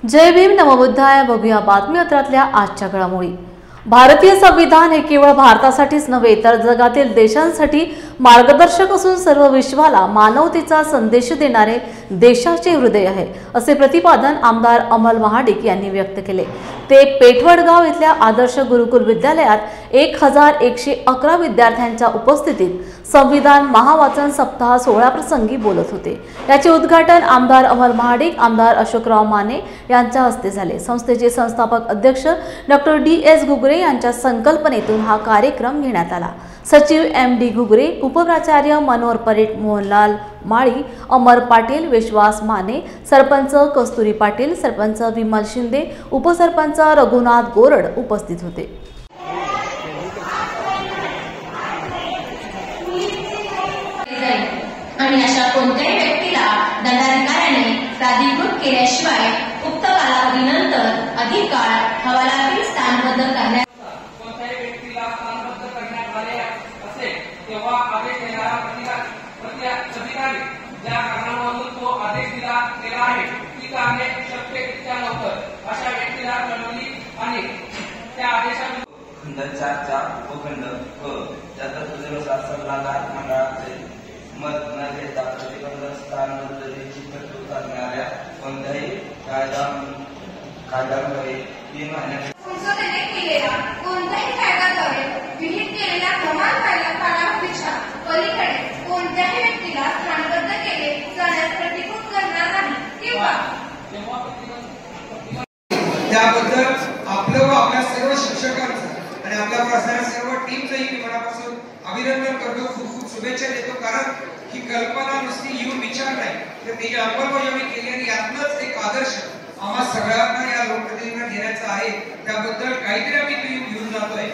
जय भीम नमोबुद्धाय। बघूया बातमीपत्रातल्या आजच्या घडामोडी। भारतीय संविधान हे केवळ भारतासाठीच नव्हे तर जगातील देशांसाठी मार्गदर्शक असून सर्व विश्वाला मानवतेचा संदेश देणारे देशाचे हृदय आहे, असे प्रतिपादन आमदार अमल महाडिक यांनी व्यक्त केले। ते पेठवडगाव इथल्या आदर्श गुरुकुल विद्यालयात 1111 विद्यार्थ्यांच्या उपस्थितीत संविधान महावाचन सप्ताह सोहळ्याप्रसंगी बोलत होते। याचे उद्घाटन आमदार अमल महाडिक, आमदार अशोकराव माने यांच्या हस्ते झाले। संस्थेचे संस्थापक अध्यक्ष डॉक्टर DS घुगरे यांच्या संकल्पनेतून हा कार्यक्रम घेण्यात आला। सचिव MD घुगरे, उपप्राचार्य मनोहर परेट, मोहनलाल माळी, अमर पाटील, विश्वास माने, सरपंच कस्तुरी पाटील, सरपंच विमल शिंदे, उपसरपंच रघुनाथ गोरड उपस्थित होते। आणि अशा कोणत्याही व्यक्तीला दंडाधिकाऱ्याने प्राधिकृत केल्याशिवाय उक्त कालावधीनंतर अधिक काळ हवालातील स्थानबद्ध करण्यात तेव्हा आदेश देणारा अधिकारी ज्या कारणावरून तो आदेश दिला गेला आहे ती कारणे शक्य तितक्या लवकर अशा व्यक्तीला कळवली आणि त्या आदेशानुसार खंड 4च्या उपखंड व त्याचा तुझ्यानुसार सल्लागार मंडळाचे मत न घेता प्रतिबंध स्थानबद्धतेची तरतूद करणाऱ्या कोणत्याही कायद्याद्वारे 3 महिन्यात संसदेने केलेला कोणत्याही कायद्याद्वारे विहित केलेल्या कमाल कालावधीच्या पलीकडे कोणत्याही व्यक्तीला स्थानबद्ध केले जाण्यास प्रतिकृत करणार नाही किंवा त्याबद्दल आपलं व आपल्या सर्व शिक्षकांचं आणि आपल्यावर असणाऱ्या सर्व टीमचंही मी मनापासून अभिनंदन करतो, खूप खूप शुभेच्छा देतो। कारण ही कल्पना नुसती येऊन विचार नाही तर त्याची अंमलबजावणी केली आणि यातनंच एक आदर्श आम्हा सगळ्यांना या लोकप्रतिनिधींना घेण्याचा आहे। त्याबद्दल काहीतरी आम्ही घेऊन जातोय